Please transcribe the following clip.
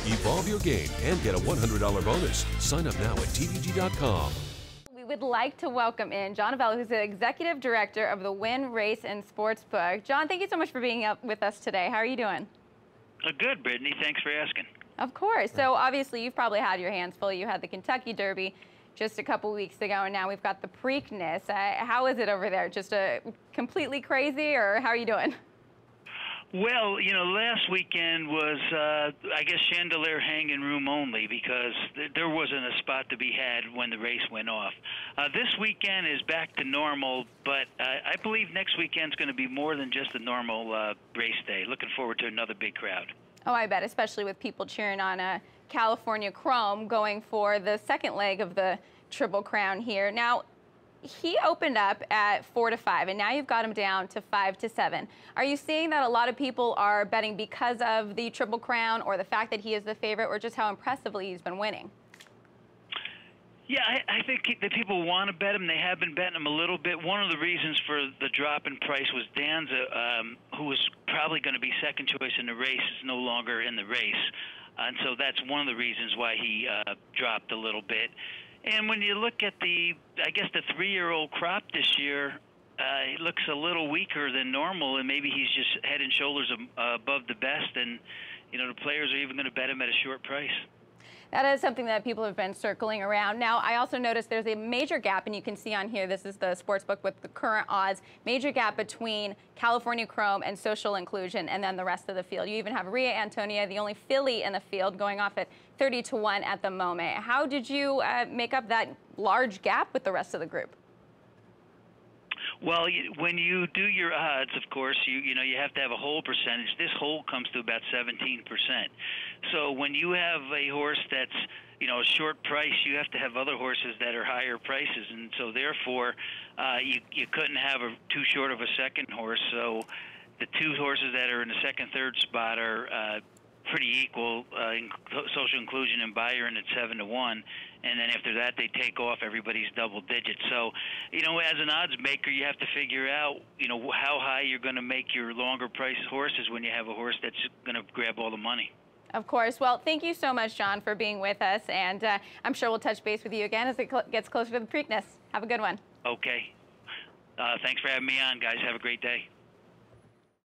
Evolve your game and get a $100 bonus. Sign up now at TVG.com. We would like to welcome in John Avello, who's the Executive Director of the Wynn Race and Sportsbook. John, thank you so much for being up with us today. How are you doing? Good, Brittany. Thanks for asking. Of course. So obviously you've probably had your hands full. You had the Kentucky Derby just a couple weeks ago, and now we've got the Preakness. How is it over there? Just completely crazy, or how are you doing? Well, you know, last weekend was, I guess, chandelier hanging room only because there wasn't a spot to be had when the race went off. This weekend is back to normal, but I believe next weekend's going to be more than just a normal race day. Looking forward to another big crowd. Oh, I bet, especially with people cheering on California Chrome going for the second leg of the Triple Crown here. Now, he opened up at 4-5, and now you've got him down to 5-7. Are you seeing that a lot of people are betting because of the Triple Crown, or the fact that he is the favorite, or just how impressively he's been winning? Yeah, I think that people want to bet him. They have been betting him a little bit. One of the reasons for the drop in price was Danza, who was probably going to be second choice in the race, is no longer in the race. And so that's one of the reasons why he dropped a little bit. And when you look at I guess the 3-year-old crop this year, he looks a little weaker than normal, and maybe he's just head and shoulders above the best, and, you know, the players are even going to bet him at a short price. That is something that people have been circling around. Now, I also noticed there's a major gap, and you can see on here, this is the sportsbook with the current odds, major gap between California Chrome and Social Inclusion, and then the rest of the field. You even have Ria Antonia, the only filly in the field, going off at 30-1 at the moment. How did you make up that large gap with the rest of the group? Well, when you do your odds, of course, you know you have to have a hold percentage. This hold comes to about 17%. So when you have a horse that's, you know, a short price, you have to have other horses that are higher prices, and so therefore you couldn't have too short of a second horse. So the two horses that are in the second, third spot are pretty equal, in Social Inclusion and Byron at 7-1, and then after that they take off. Everybody's double digits. So, you know, as an odds maker, you have to figure out, you know, how high you're going to make your longer priced horses when you have a horse that's going to grab all the money. Of course. Well, thank you so much, John, for being with us, and I'm sure we'll touch base with you again as it gets closer to the Preakness. Have a good one. Okay. Thanks for having me on, guys. Have a great day.